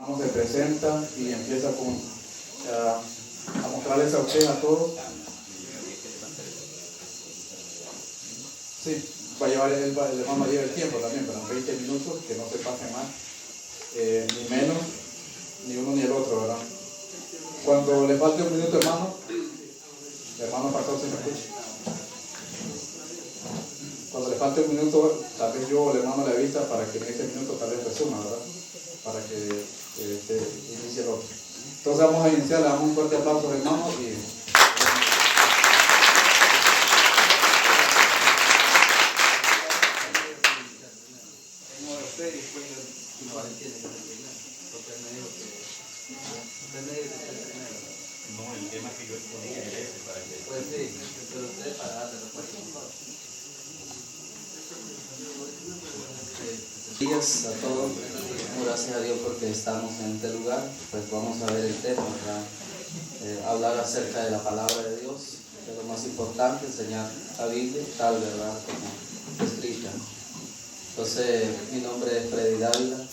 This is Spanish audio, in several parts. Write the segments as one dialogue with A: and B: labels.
A: Hermano se presenta y empieza a mostrarles a ustedes a todos. Sí, va a llevar el hermano lleva el tiempo también, pero en 20 minutos, que no se pase más, ni menos, ni uno ni el otro, ¿verdad? Cuando le falte un minuto, hermano pastor, se me escucha. Cuando le falte un minuto, tal vez yo o el hermano le avisa para que en ese minuto tal vez resuma, ¿verdad? Para que inicie el otro. Entonces vamos a iniciar, le damos un fuerte aplauso al hermano y...
B: No, el tema que yo exponía era ese para que... Pues sí, pero usted para darle respuesta. Días a todos, gracias a Dios porque estamos en este lugar, pues vamos a ver el tema, hablar acerca de la palabra de Dios, que es lo más importante, enseñar la Biblia, tal verdad como escrita. Entonces, mi nombre es Freddy Dávila,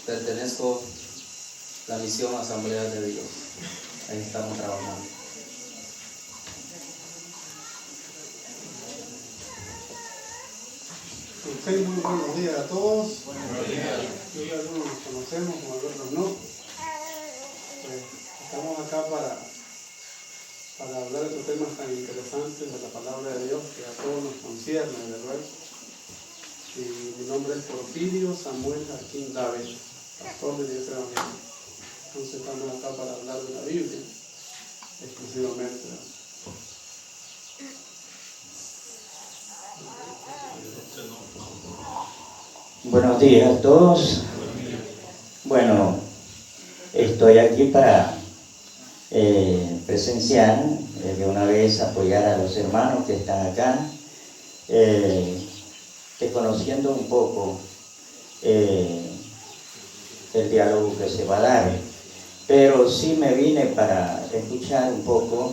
B: pertenezco a la misión Asamblea de Dios, ahí estamos trabajando.
C: Ok, muy buenos días a todos. Buenos días. Yo y algunos nos conocemos, como otros no. Pues estamos acá para hablar de estos temas tan interesantes de la palabra de Dios que a todos nos concierne, ¿verdad? Y mi nombre es Porfirio Samuel Arquín Dávila, pastor de Dios Evangelio. Entonces estamos acá para hablar de la Biblia exclusivamente, ¿verdad?
D: Buenos días a todos. Bueno, estoy aquí para presenciar, de una vez apoyar a los hermanos que están acá, conociendo un poco el diálogo que se va a dar. Pero sí me vine para escuchar un poco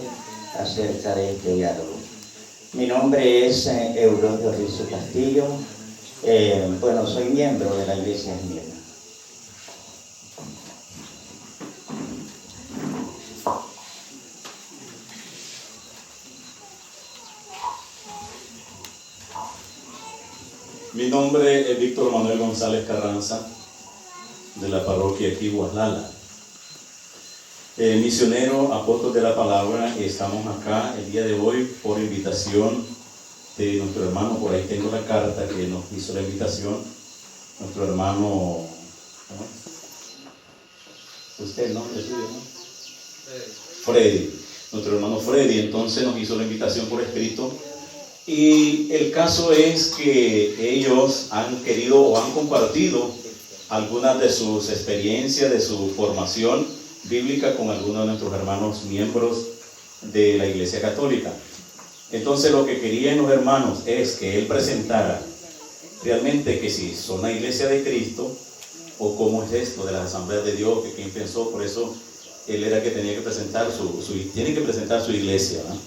D: acerca de este diálogo. Mi nombre es Euronio Rizzo Castillo. Bueno, soy miembro de la Iglesia Esmirna.
E: Mi nombre es Víctor Manuel González Carranza, de la parroquia aquí Guaslala. Misionero, apóstol de la palabra, y estamos acá el día de hoy por invitación de nuestro hermano. Por ahí tengo la carta que nos hizo la invitación, nuestro hermano, usted, ¿no? Freddy, nuestro hermano Freddy, entonces nos hizo la invitación por escrito. Y el caso es que ellos han querido o han compartido algunas de sus experiencias, de su formación bíblica con algunos de nuestros hermanos miembros de la Iglesia Católica. Entonces lo que querían los hermanos es que él presentara realmente que si son la Iglesia de Cristo o cómo es esto de las asambleas de Dios, que quién pensó. Por eso él era que tenía que presentar tiene que presentar su iglesia, ¿no?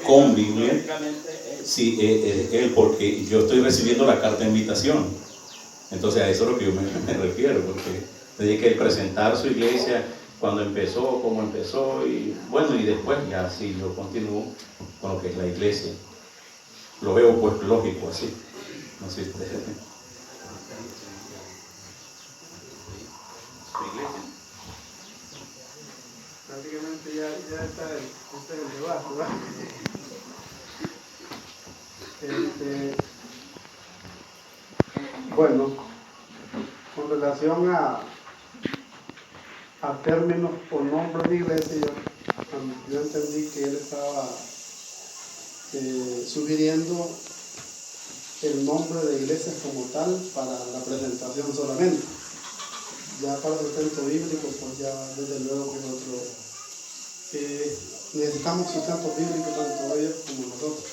E: Con Biblia. Sí, él, porque yo estoy recibiendo la carta de invitación. Entonces a eso es lo que yo me refiero, porque tenía que presentar su iglesia, cuando empezó, cómo empezó, y bueno, y después ya sí yo continúo con lo que es la iglesia. Lo veo pues lógico así. No sé ustedes.
C: Prácticamente ya está el debate, ¿verdad? Bueno, con relación a términos o nombres de iglesia, yo entendí que él estaba sugiriendo el nombre de iglesias como tal para la presentación solamente. Ya para el sustento bíblico, pues ya desde luego que nosotros necesitamos sustento bíblico tanto ellos como nosotros.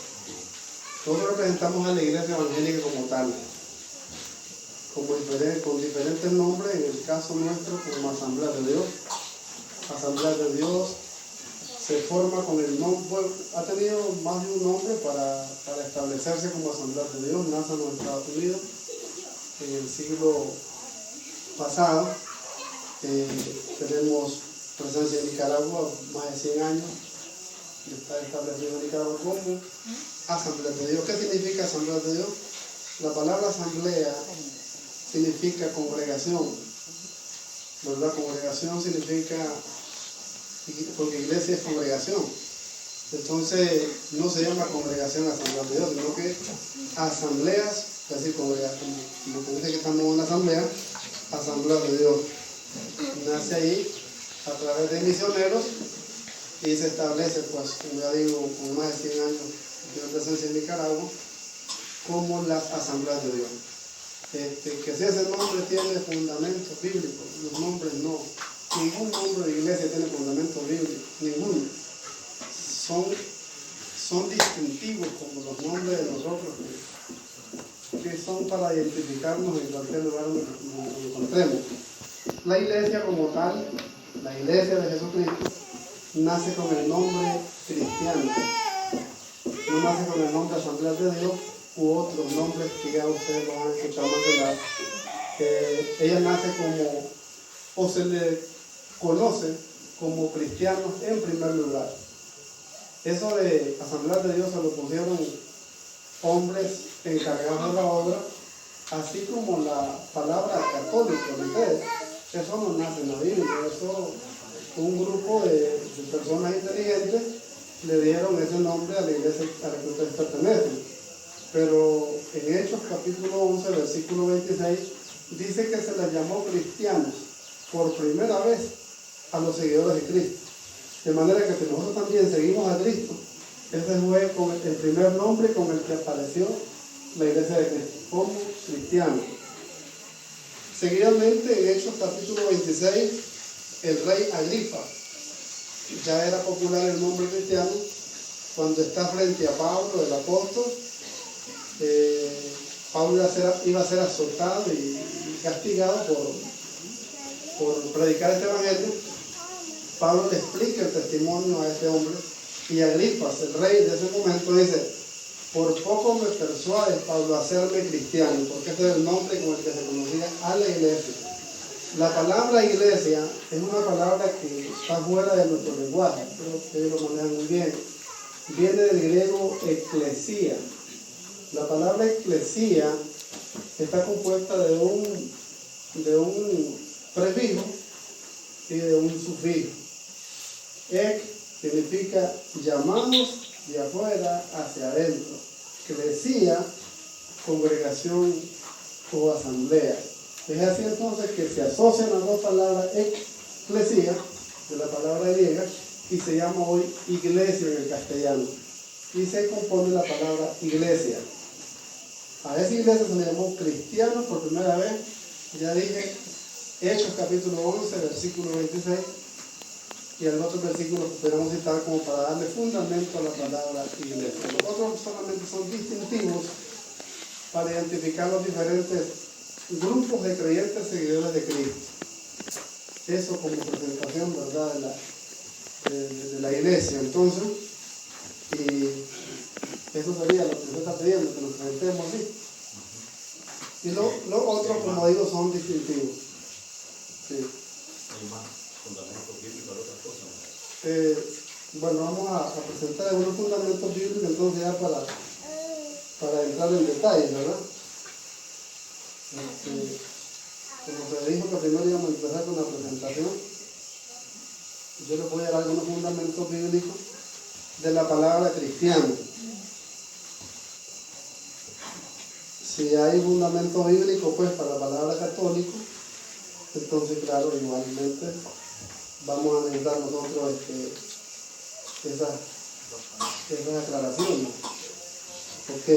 C: Nosotros representamos a la iglesia evangélica como tal, con diferentes nombres, en el caso nuestro como Asamblea de Dios. Asamblea de Dios se forma con el nombre, bueno, ha tenido más de un nombre para establecerse como Asamblea de Dios. Nace en los Estados Unidos en el siglo pasado. Tenemos presencia en Nicaragua, más de 100 años, está establecido en Nicaragua como Asamblea de Dios. ¿Qué significa Asamblea de Dios? La palabra asamblea significa congregación, ¿verdad? Congregación significa, porque iglesia es congregación. Entonces no se llama congregación Asamblea de Dios, sino que asambleas, es decir, congregación. Como que dice que estamos en una asamblea, Asamblea de Dios. Nace ahí a través de misioneros y se establece, pues, como ya digo, con más de 100 años de presencia en Nicaragua, como las asambleas de Dios. Que si ese nombre tiene fundamentos bíblicos, los nombres no. Ningún nombre de iglesia tiene fundamentos bíblicos, ninguno. Son distintivos como los nombres de nosotros, que son para identificarnos en cualquier lugar donde nos encontremos. La iglesia como tal, la iglesia de Jesucristo, nace con el nombre cristiano. No nace con el nombre Asamblea de Dios u otros nombres que ya ustedes lo han escuchado mencionar. Ella nace como, o se le conoce como cristianos en primer lugar. Eso de Asamblea de Dios se lo pusieron hombres encargados de la obra, así como la palabra católico, eso no nace en la Biblia, eso un grupo de personas inteligentes le dieron ese nombre a la iglesia a la que ustedes pertenecen. Pero en Hechos capítulo 11, versículo 26, dice que se les llamó cristianos por primera vez a los seguidores de Cristo. De manera que si nosotros también seguimos a Cristo, ese fue el primer nombre con el que apareció la iglesia de Cristo, como cristiano. Seguidamente, en Hechos capítulo 26, el rey Agripa, ya era popular el nombre cristiano, cuando está frente a Pablo, el apóstol, Pablo iba a ser azotado y castigado por predicar este evangelio. Pablo le explica el testimonio a este hombre y Agripa, el rey de ese momento, dice: por poco me persuades, Pablo, a hacerme cristiano, porque ese es el nombre con el que se conocía a la iglesia. La palabra iglesia es una palabra que está fuera de nuestro lenguaje, creo que ellos lo manejan muy bien. Viene del griego eclesía. La palabra eclesía está compuesta de un prefijo y de un sufijo. Ek significa llamados de afuera hacia adentro. Eclesía, congregación o asamblea. Es así entonces que se asocian las dos palabras eclesía, de la palabra griega, y se llama hoy iglesia en el castellano. Y se compone la palabra iglesia. A esa iglesia se le llamó cristiano por primera vez, ya dije, Hechos capítulo 11, versículo 26, y el otro versículo que podemos citar como para darle fundamento a la palabra iglesia. Los otros solamente son distintivos para identificar los diferentes grupos de creyentes seguidores de Cristo. Eso como presentación, ¿verdad?, de la iglesia. Entonces, y eso sería lo que se está pidiendo, que nos presentemos así. Y lo otro, como digo, son distintivos. Sí.
E: ¿Hay más fundamentos bíblicos para otras cosas?
C: Bueno, vamos a presentar algunos fundamentos bíblicos, entonces ya para entrar en detalles, ¿verdad? Como se dijo que primero íbamos a empezar con la presentación, yo les voy a dar algunos fundamentos bíblicos de la palabra cristiano. Si hay fundamento bíblico, pues, para la palabra católico, entonces, claro, igualmente vamos a necesitar nosotros esas aclaraciones. Ok.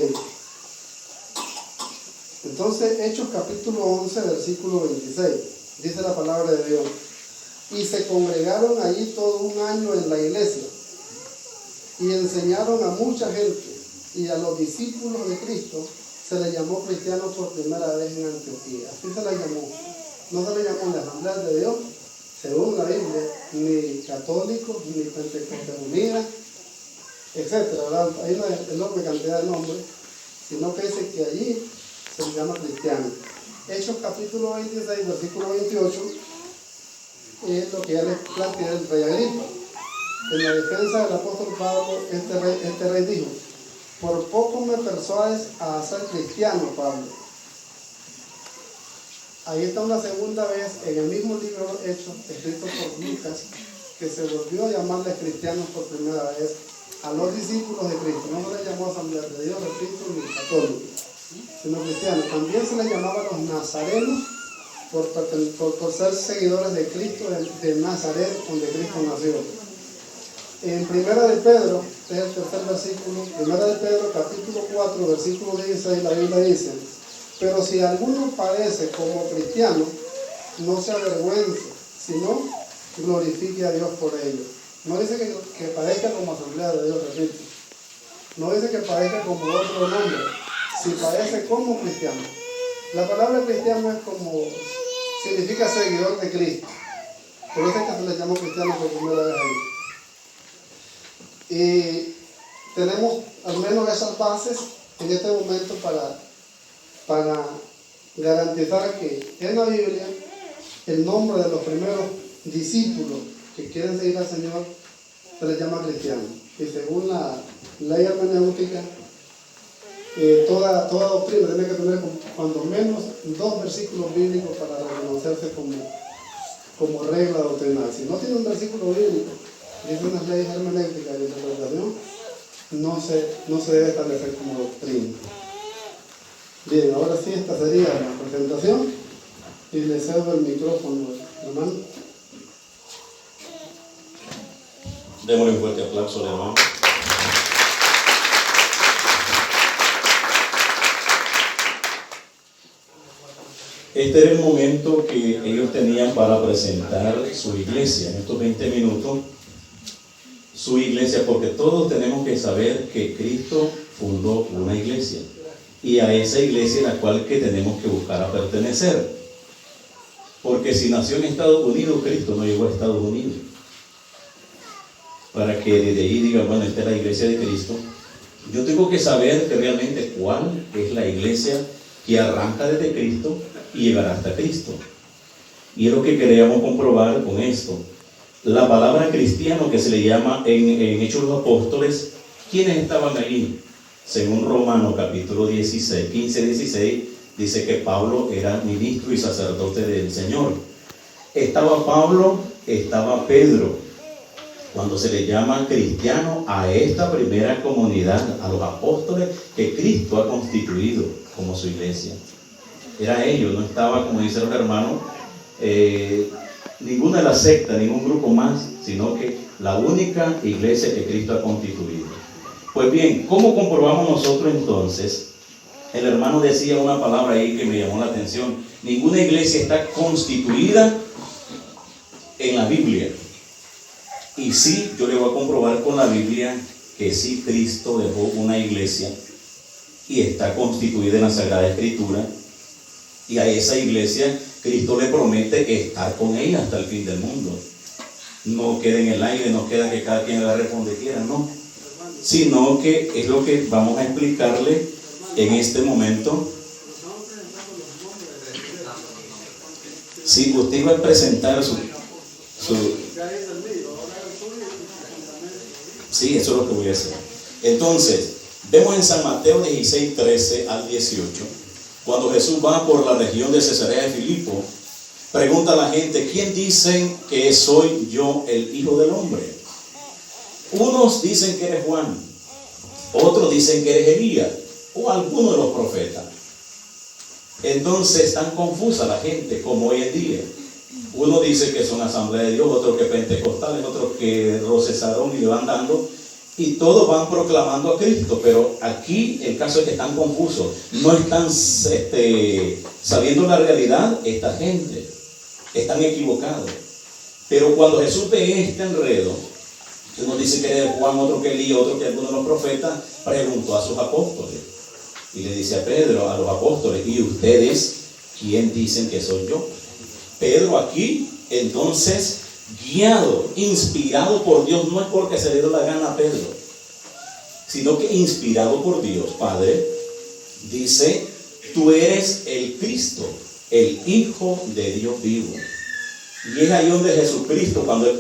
C: Entonces, Hechos capítulo 11, versículo 26, dice la palabra de Dios: y se congregaron allí todo un año en la iglesia, y enseñaron a mucha gente, y a los discípulos de Cristo se les llamó cristianos por primera vez en Antioquía. Así se les llamó. No se les llamó la Asamblea de Dios, según la Biblia, ni católicos, ni Pentecostés Unida, etc. Hay una enorme cantidad de nombres, sino que dice que allí se les llama cristianos. Hechos capítulo 26, versículo 28, es lo que ya les plantea el rey Agripa. En la defensa del apóstol Pablo, este rey dijo: por poco me persuades a ser cristiano, Pablo. Ahí está una segunda vez en el mismo libro Hechos, escrito por Lucas, que se volvió a llamarles cristianos por primera vez a los discípulos de Cristo. No se les llamó Asamblea de Dios, repito, ni católicos, sino cristianos. También se les llamaba los nazarenos por ser seguidores de Cristo, de Nazaret, donde Cristo nació. En Primera de Pedro, este es el tercer versículo, Primera de Pedro, capítulo 4, versículo 16, la Biblia dice: pero si alguno padece como cristiano, no se avergüence, sino glorifique a Dios por ello. No dice que padezca como Asamblea de Dios, repito. No dice que padezca como otro nombre, si padece como cristiano. La palabra cristiano es como, significa seguidor de Cristo. Por eso es que se le llama cristiano por primera vez ahí. Y tenemos al menos esas bases en este momento para garantizar que en la Biblia el nombre de los primeros discípulos que quieren seguir al Señor se les llama cristiano. Y según la ley hermenéutica, toda doctrina tiene que tener cuando menos 2 versículos bíblicos para reconocerse como regla doctrinal. Si no tiene un versículo bíblico, dice unas leyes hermenéuticas de interpretación, no se debe establecer como doctrina. Bien, ahora sí, esta sería la presentación y le cedo el micrófono, hermano.
E: Démosle un fuerte aplauso al hermano. Este era el momento que ellos tenían para presentar su iglesia, en estos 20 minutos, su iglesia, porque todos tenemos que saber que Cristo fundó una iglesia, y a esa iglesia es la cual que tenemos que buscar a pertenecer, porque si nació en Estados Unidos, Cristo no llegó a Estados Unidos, para que desde ahí diga, bueno, esta es la iglesia de Cristo. Yo tengo que saber que realmente cuál es la iglesia que arranca desde Cristo y llegará hasta Cristo. Y es lo que queríamos comprobar con esto. La palabra cristiano, que se le llama en Hechos de los Apóstoles, ¿quiénes estaban allí? Según Romanos capítulo 16, 15-16, dice que Pablo era ministro y sacerdote del Señor. Estaba Pablo, estaba Pedro. Cuando se le llama cristiano a esta primera comunidad, a los apóstoles que Cristo ha constituido como su iglesia, era ellos, no estaba, como dicen los hermanos, ninguna de las sectas, ningún grupo más, sino que la única iglesia que Cristo ha constituido. Pues bien, ¿cómo comprobamos nosotros entonces? El hermano decía una palabra ahí que me llamó la atención: ninguna iglesia está constituida en la Biblia. Y sí, yo le voy a comprobar con la Biblia que sí, Cristo dejó una iglesia y está constituida en la Sagrada Escritura, y a esa iglesia Cristo le promete estar con ella hasta el fin del mundo. No queda en el aire, no queda que cada quien agarre donde quiera, no, sino que es lo que vamos a explicarle en este momento. Si usted iba a presentar su sí, eso es lo que voy a hacer. Entonces, vemos en San Mateo 16, 13 al 18, cuando Jesús va por la región de Cesarea de Filipo, pregunta a la gente: ¿quién dicen que soy yo, el Hijo del Hombre? Unos dicen que eres Juan, otros dicen que eres Elías, o alguno de los profetas. Entonces están confusa la gente, como hoy en día. Uno dice que son Asamblea de Dios, otros que pentecostales, otros que rocesaron y le van dando, y todos van proclamando a Cristo. Pero aquí el caso es que están confusos, no están sabiendo la realidad. Esta gente están equivocados. Pero cuando Jesús ve este enredo, uno dice que es Juan, otro que Elías, otro que alguno de los profetas, preguntó a sus apóstoles y le dice a Pedro, a los apóstoles: ¿y ustedes quién dicen que soy yo? Pedro aquí, entonces, guiado, inspirado por Dios, no es porque se le dio la gana a Pedro, sino que inspirado por Dios Padre, dice: tú eres el Cristo, el Hijo de Dios vivo. Y es ahí donde Jesucristo, cuando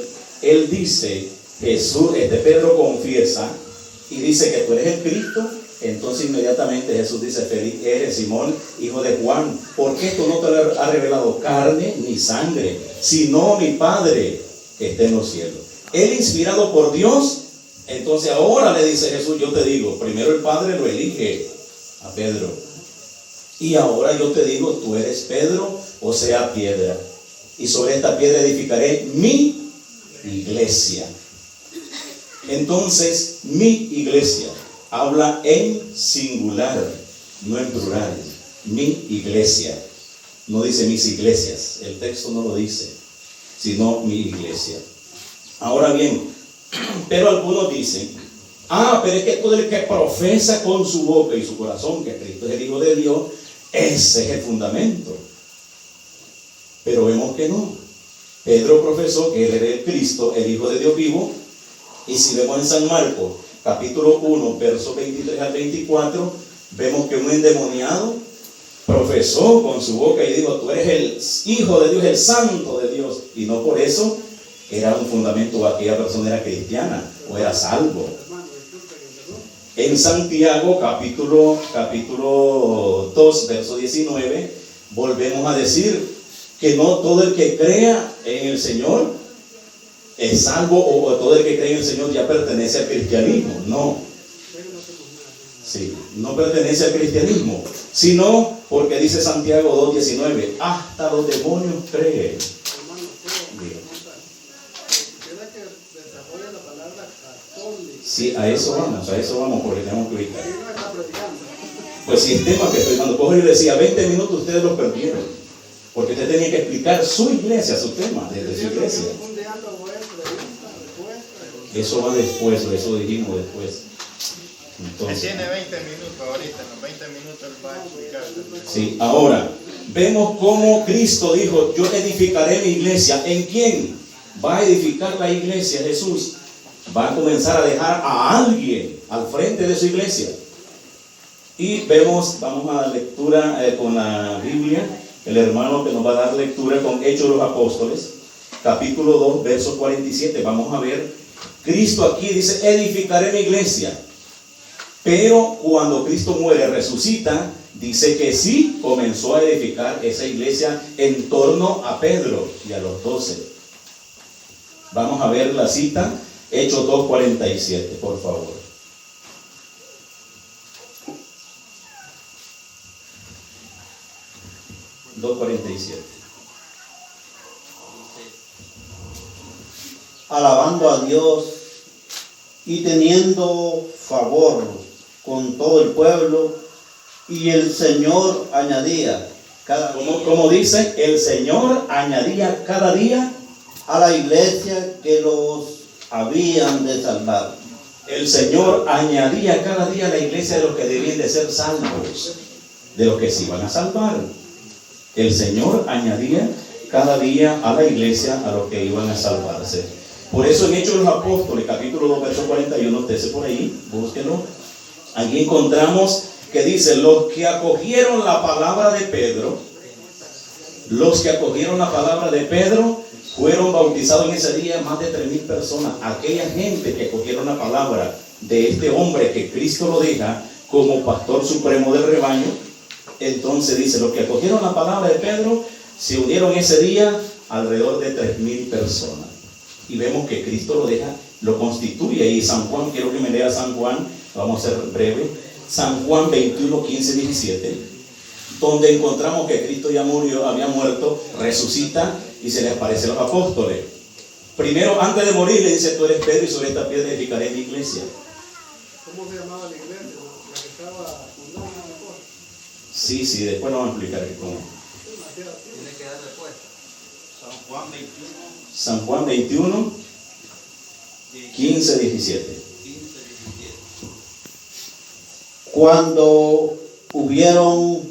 E: él dice, Pedro confiesa y dice que tú eres el Cristo, entonces inmediatamente Jesús dice, feliz eres, Simón, hijo de Juan, porque esto no te lo ha revelado carne ni sangre, sino mi Padre que está en los cielos. Él, inspirado por Dios, entonces ahora le dice Jesús, yo te digo, primero el Padre lo elige a Pedro, y ahora yo te digo, tú eres Pedro, o sea, piedra, y sobre esta piedra edificaré mi iglesia. Entonces, mi iglesia habla en singular, no en plural. Mi iglesia, no dice mis iglesias, el texto no lo dice, sino mi iglesia. Ahora bien, pero algunos dicen, pero es que todo el que profesa con su boca y su corazón que Cristo es el Hijo de Dios, ese es el fundamento. Pero vemos que no. Pedro profesó que él era el Cristo, el Hijo de Dios vivo, y si vemos en San Marcos, capítulo 1, versos 23 al 24, vemos que un endemoniado profesó con su boca y dijo, tú eres el Hijo de Dios, el Santo de Dios, y no por eso era un fundamento, aquella persona era cristiana o era salvo. En Santiago, capítulo 2, verso 19, volvemos a decir que no todo el que crea en el Señor es salvo, o todo el que cree en el Señor ya pertenece al cristianismo. No. Sí, no pertenece al cristianismo, sino porque dice Santiago 2:19, hasta los demonios creen. Sí, a eso vamos, porque tenemos que ubicar. Pues si el tema que estoy dando, cojo y decía, 20 minutos ustedes los perdieron, porque usted tenía que explicar su iglesia, su tema, desde su iglesia. Eso va después, eso dijimos después. Entonces,
F: tiene 20 minutos ahorita, en los 20 minutos él va a explicar.
E: Sí, ahora, vemos cómo Cristo dijo, yo edificaré mi iglesia. ¿En quién va a edificar la iglesia? Jesús va a comenzar a dejar a alguien al frente de su iglesia. Y vamos a la lectura con la Biblia, el hermano que nos va a dar lectura con Hechos de los Apóstoles, capítulo 2, verso 47. Vamos a ver, Cristo aquí dice, edificaré mi iglesia. Pero cuando Cristo muere, resucita, dice que sí comenzó a edificar esa iglesia en torno a Pedro y a los 12. Vamos a ver la cita, Hechos 2:47, por favor.
G: Alabando a Dios y teniendo favor con todo el pueblo, y el Señor añadía cada día,
E: como dice, el Señor añadía cada día
G: a la iglesia que los habían de salvar.
E: El Señor añadía cada día a la iglesia de los que debían de ser salvos, de los que se iban a salvar. El Señor añadía cada día a la iglesia a los que iban a salvarse. Por eso en Hechos de los Apóstoles, capítulo 2, verso 41, usted por ahí, búsquenlo. Aquí encontramos que dice, los que acogieron la palabra de Pedro, fueron bautizados en ese día más de 3,000 personas. Aquella gente que acogieron la palabra de este hombre que Cristo lo deja como pastor supremo del rebaño, entonces dice, los que acogieron la palabra de Pedro se unieron ese día alrededor de 3,000 personas. Y vemos que Cristo lo deja, lo constituye. Y San Juan, quiero que me lea San Juan, vamos a ser breve, San Juan 21, 15, 17, donde encontramos que Cristo ya murió, había muerto, resucita y se le aparece a los apóstoles. Primero, antes de morir, le dice, tú eres Pedro y sobre esta piedra edificaré mi iglesia.
C: ¿Cómo se llamaba la iglesia? La que estaba fundada en la cosa.
E: Sí, después nos vamos a explicar cómo.
F: Tiene que dar respuesta.
E: San Juan 21, 15, 17.
G: Cuando hubieron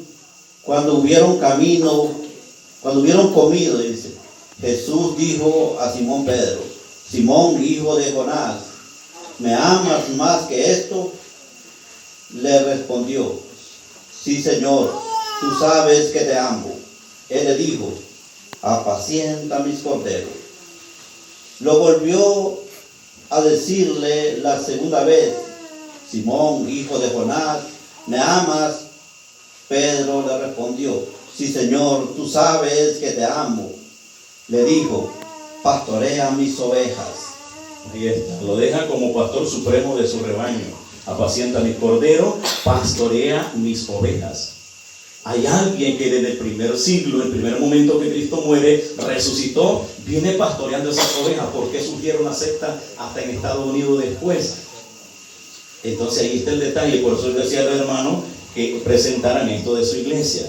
G: comido, dice, Jesús dijo a Simón Pedro, Simón, hijo de Jonás, ¿me amas más que esto? Le respondió, sí, Señor, tú sabes que te amo. Él le dijo, apacienta mis corderos. Lo volvió a decirle la segunda vez: Simón, hijo de Jonás, ¿me amas? Pedro le respondió: sí, Señor, tú sabes que te amo. Le dijo: pastorea mis ovejas.
E: Ahí está, lo deja como pastor supremo de su rebaño. Apacienta mis corderos, pastorea mis ovejas. Hay alguien que desde el primer siglo, el primer momento que Cristo muere, resucitó, viene pastoreando esas ovejas. ¿Por qué surgieron una secta hasta en Estados Unidos después? Entonces ahí está el detalle. Por eso yo decía al hermano que presentaran esto de su iglesia.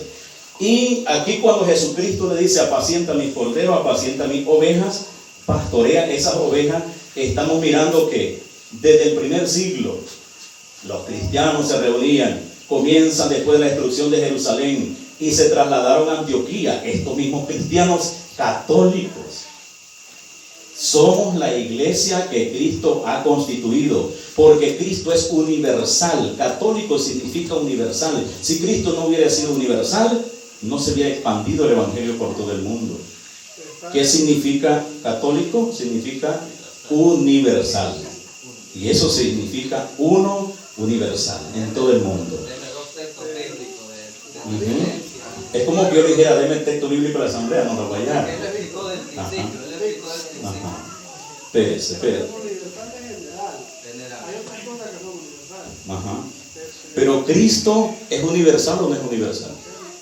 E: Y aquí cuando Jesucristo le dice: apacienta mis corderos, apacienta mis ovejas, pastorea esas ovejas, estamos mirando que desde el primer siglo los cristianos se reunían, comienzan después de la destrucción de Jerusalén y se trasladaron a Antioquía. Estos mismos cristianos católicos somos la iglesia que Cristo ha constituido, porque Cristo es universal. Católico significa universal. Si Cristo no hubiera sido universal, no se hubiera expandido el evangelio por todo el mundo. ¿Qué significa católico? Significa universal. Y eso significa uno, universal, en todo el mundo. Es como que yo dijera: deme el texto bíblico de la asamblea, no lo voy a hallar. Espérese. Ajá. Pero Cristo es universal o no es universal.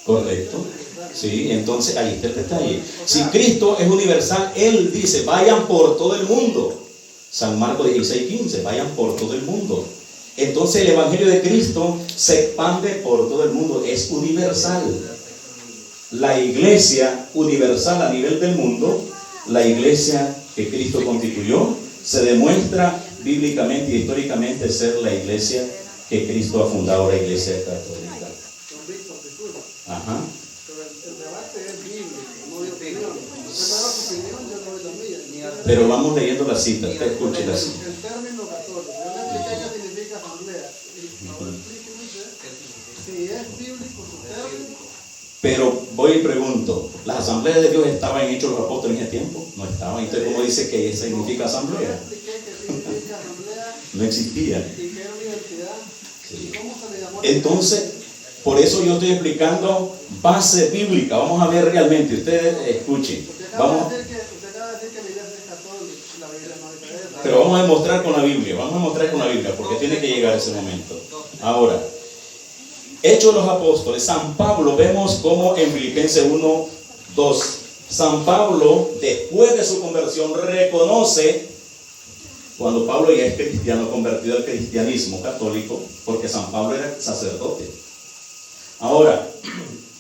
E: Correcto. Sí, entonces ahí está el detalle. Si Cristo es universal, Él dice: vayan por todo el mundo. San Marcos 16:15, vayan por todo el mundo. Entonces el evangelio de Cristo se expande por todo el mundo, es universal. La iglesia universal a nivel del mundo, la iglesia que Cristo constituyó, se demuestra bíblicamente y históricamente ser la iglesia que Cristo ha fundado, la iglesia católica. Ajá. Pero vamos leyendo la cita, usted escuche la cita.
C: El término católico, yo le expliqué qué significa asamblea. Si es bíblico su término.
E: Pero voy y pregunto, ¿las asambleas de Dios estaban en Hechos de los Apóstoles en ese tiempo? No estaban. Entonces, ¿cómo dice que significa asamblea? No existía.
C: ¿Y qué universidad?
E: Sí.
C: ¿Y cómo se le llamó?
E: Entonces, por eso yo estoy explicando base bíblica. Vamos a ver realmente, ustedes escuchen. Vamos. Pero vamos a demostrar con la Biblia, porque tiene que llegar ese momento. Ahora, Hechos de los Apóstoles, San Pablo, vemos como en Filipenses 1:2, San Pablo, después de su conversión, reconoce, cuando Pablo ya es cristiano, convertido al cristianismo católico, porque San Pablo era sacerdote. Ahora,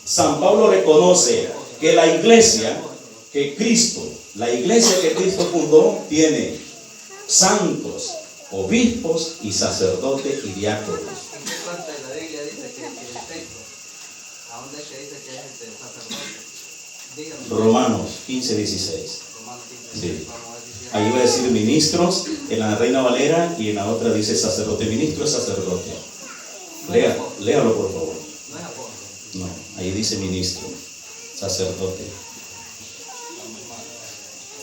E: San Pablo reconoce que la iglesia que Cristo fundó, tiene santos, obispos y sacerdotes y diáconos.
B: ¿En qué parte de la Biblia dice que el texto? ¿A dónde es que dice que es el sacerdote? Díganme.
E: Romanos 15:16. Sí. Ahí va a decir ministros en la Reina Valera y en la otra dice sacerdote. Ministro es sacerdote. Léalo por favor.
B: No es apóstol.
E: No, ahí dice ministro, sacerdote.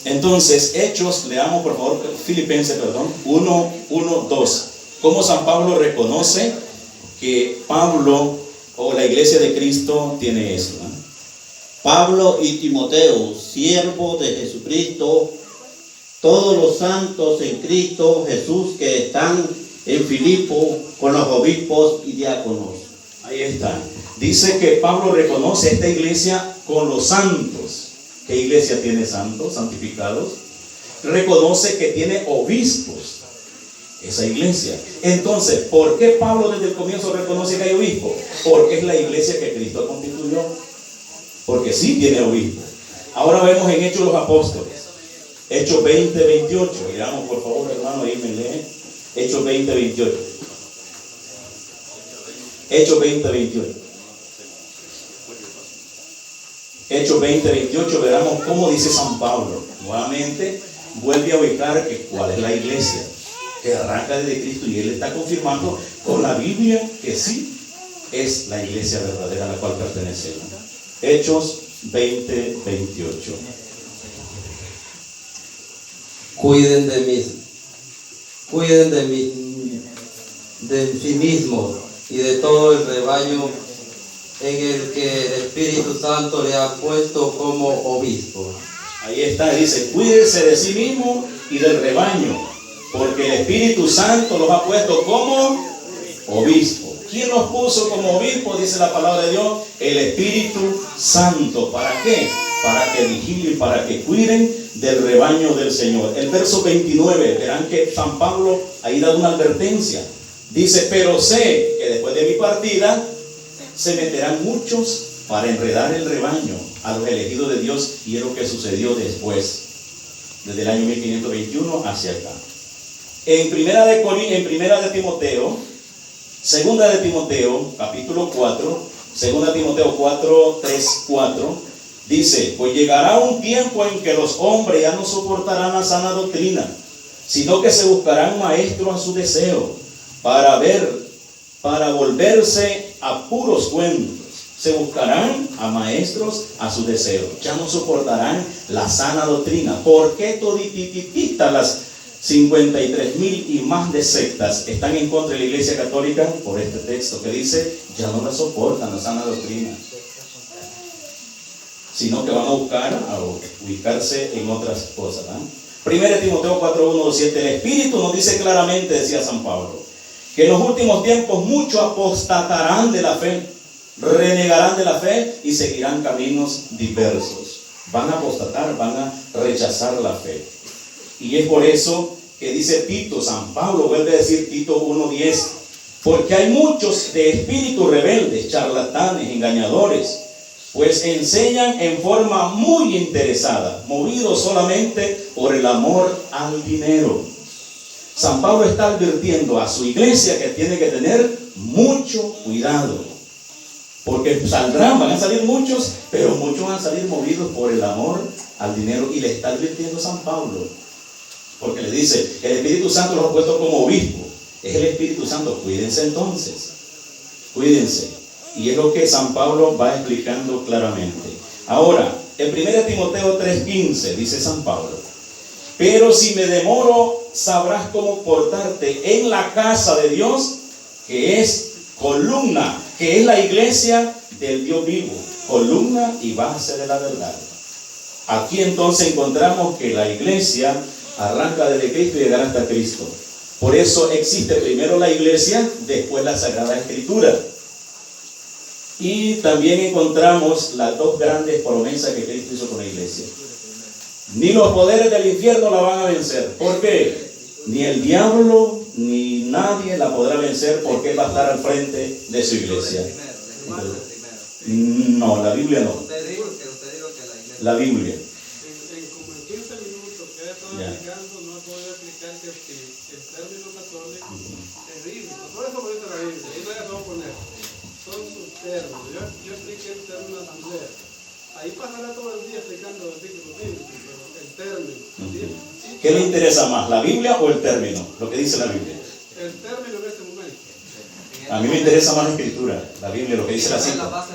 E: Entonces, Hechos, leamos por favor, Filipenses, 1:2. Cómo San Pablo reconoce que Pablo o la iglesia de Cristo tiene eso, ¿no?
G: Pablo y Timoteo, siervos de Jesucristo, todos los santos en Cristo Jesús que están en Filipo con los obispos y diáconos.
E: Ahí está. Dice que Pablo reconoce esta iglesia con los santos. ¿Qué iglesia tiene santos, santificados? Reconoce que tiene obispos, esa iglesia. Entonces, ¿por qué Pablo desde el comienzo reconoce que hay obispos? Porque es la iglesia que Cristo constituyó. Porque sí tiene obispos. Ahora vemos en Hechos de los Apóstoles. Hechos 20:28. Miramos por favor, hermano, ahí me lee. Hechos 20:28. Hechos 20:28. Hechos 20:28, veremos cómo dice San Pablo. Nuevamente vuelve a ubicar que cuál es la iglesia que arranca desde Cristo, y él está confirmando con la Biblia que sí es la iglesia verdadera a la cual pertenecemos. Hechos 20-28.
H: Cuiden de sí mismos y de todo el rebaño en el que el Espíritu Santo le ha puesto como obispo.
E: Ahí está, dice, cuídense de sí mismo y del rebaño, porque el Espíritu Santo los ha puesto como obispo. ¿Quién los puso como obispo? Dice la palabra de Dios, el Espíritu Santo. ¿Para qué? Para que vigilen, para que cuiden del rebaño del Señor. El verso 29, verán que San Pablo ahí da una advertencia. Dice, pero sé que después de mi partida se meterán muchos para enredar el rebaño a los elegidos de Dios, y es lo que sucedió después, desde el año 1521 hacia acá. En primera de Timoteo, segunda de Timoteo, capítulo 4, segunda de Timoteo 4, 3, 4, dice, pues llegará un tiempo en que los hombres ya no soportarán la sana doctrina, sino que se buscarán maestros a su deseo, para volverse a puros cuentos. Se buscarán a maestros a su deseo. Ya no soportarán la sana doctrina. ¿Por qué todititistas las 53,000 y más de sectas están en contra de la Iglesia Católica? Por este texto que dice, ya no la soportan la sana doctrina, sino que van a buscar a ubicarse en otras cosas, ¿no? 1 Timoteo 4, 1, 2, 7. El Espíritu nos dice claramente, decía San Pablo, que en los últimos tiempos muchos apostatarán de la fe, renegarán de la fe y seguirán caminos diversos. Van a apostatar, van a rechazar la fe. Y es por eso que dice Tito, San Pablo vuelve a decir Tito 1:10, porque hay muchos de espíritu rebeldes, charlatanes, engañadores, pues enseñan en forma muy interesada, movidos solamente por el amor al dinero. San Pablo está advirtiendo a su iglesia que tiene que tener mucho cuidado, porque van a salir muchos, pero muchos van a salir movidos por el amor al dinero, y le está advirtiendo San Pablo, porque le dice, el Espíritu Santo los ha puesto como obispo, es el Espíritu Santo, cuídense entonces, cuídense, y es lo que San Pablo va explicando claramente. Ahora, en 1 Timoteo 3:15 dice San Pablo, pero si me demoro, sabrás cómo portarte en la casa de Dios, que es columna, que es la iglesia del Dios vivo, columna y base de la verdad. Aquí entonces encontramos que la iglesia arranca desde Cristo y llegará hasta Cristo. Por eso existe primero la iglesia, después la Sagrada Escritura. Y también encontramos las dos grandes promesas que Cristo hizo con la iglesia. Ni los poderes del infierno la van a vencer. ¿Por qué? Ni el diablo ni nadie la podrá vencer, porque él va a estar al frente de su iglesia. No, la Biblia no. La Biblia.
C: En como en 15 minutos que he estado explicando, no he podido explicar que el término católico es bíblico. Todo eso lo dice la Biblia. Ahí no hay que poner. Son sus términos. Yo expliqué el término asamblea. Ahí pasará todo el día explicando versículos bíblicos, pero el término.
E: ¿Qué le interesa más, la Biblia o el término? Lo que dice la Biblia.
C: El término en este momento.
E: A mí me interesa más la Escritura, la Biblia, lo que dice la cita.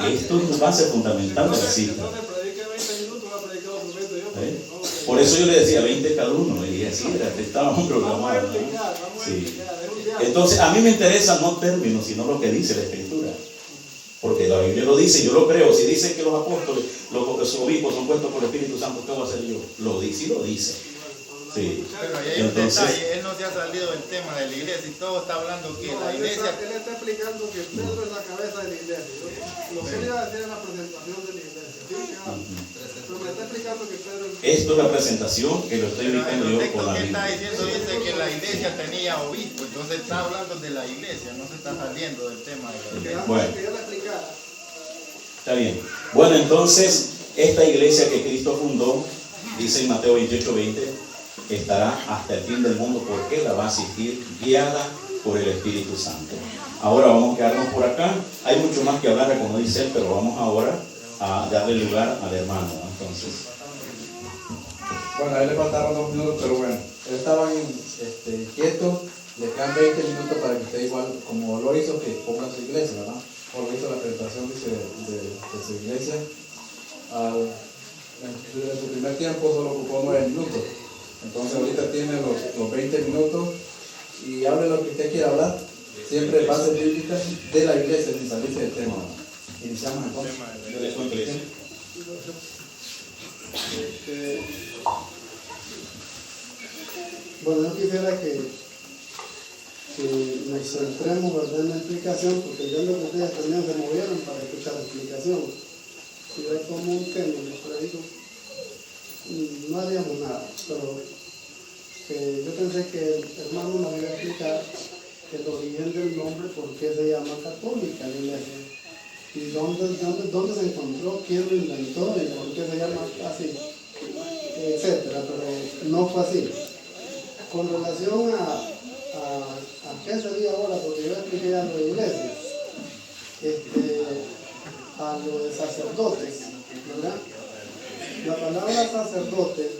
E: Esto es la base fundamental de la cita.
C: Entonces prediqué 20 minutos, va a predicar otro 20 yo.
E: Por eso yo le decía 20 cada uno, y así estábamos programados.
C: Vamos a explicar, es un diálogo.
E: Entonces, a mí me interesa no términos, sino lo que dice la Escritura. Porque la Biblia lo dice, yo lo creo. Si dice que los apóstoles, los obispos son puestos por el Espíritu Santo, ¿qué voy a hacer yo? Lo dice y lo dice. Sí.
F: Pero ahí hay un detalle, él no se ha salido del tema de la iglesia y todo está hablando que la iglesia...
C: Él está explicando que Pedro es la cabeza de la iglesia. Lo que él iba a decir es la presentación de la iglesia. Pero me está explicando que Pedro es...
E: Esto es la presentación que lo estoy indicando yo con la
F: ¿Qué está
E: Biblia.
F: diciendo? Dice que la iglesia tenía obispo, entonces está hablando de la iglesia, no se está saliendo del tema de la iglesia.
E: Bueno,
C: Que yo le explicara.
E: está bien. Bueno, entonces, esta iglesia que Cristo fundó, dice en Mateo 28:20, estará hasta el fin del mundo, porque la va a asistir guiada por el Espíritu Santo. Ahora vamos a quedarnos por acá. Hay mucho más que hablar, como dice él, pero vamos ahora a darle lugar al hermano. Entonces,
A: Bueno, a él le faltaron 2 minutos, pero bueno, él estaba quieto, le quedan 20 minutos para que usted igual, como lo hizo, que ponga su iglesia, ¿verdad? O lo hizo la presentación de su iglesia. En su primer tiempo solo ocupó 9 minutos. Entonces ahorita tiene los 20 minutos y hable lo que usted quiera hablar. Siempre bases bíblicas de la iglesia sin salirse del tema. Iniciamos entonces.
E: De su iglesia.
C: Bueno, yo quisiera que nos centremos, ¿verdad?, en la explicación, porque yo creo que ustedes también se movieron para escuchar la explicación. Si yo tomo un tema y les predico, no haríamos nada. Pero yo pensé que el hermano nos iba a explicar el origen del nombre, por qué se llama católica la iglesia, y dónde se encontró, quién lo inventó y por qué se llama así, etcétera. Pero no fue así. Con relación a qué sería ahora, porque yo expliqué ya lo de iglesia, a lo de sacerdotes, ¿verdad? La palabra sacerdote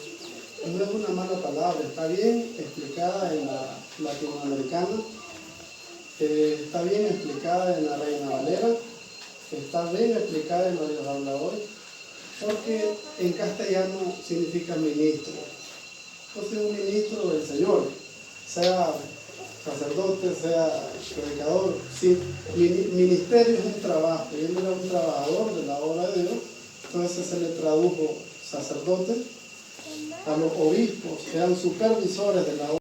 C: no es una mala palabra, está bien explicada en la latinoamericana, está bien explicada en la Reina Valera, está bien explicada en la Dios habla hoy, porque en castellano significa ministro. Entonces un ministro del Señor, sea sacerdote, sea predicador, sí, ministerio es un trabajo, y él era un trabajador de la obra de Dios, entonces se le tradujo sacerdote. A los obispos, que eran supervisores de la obra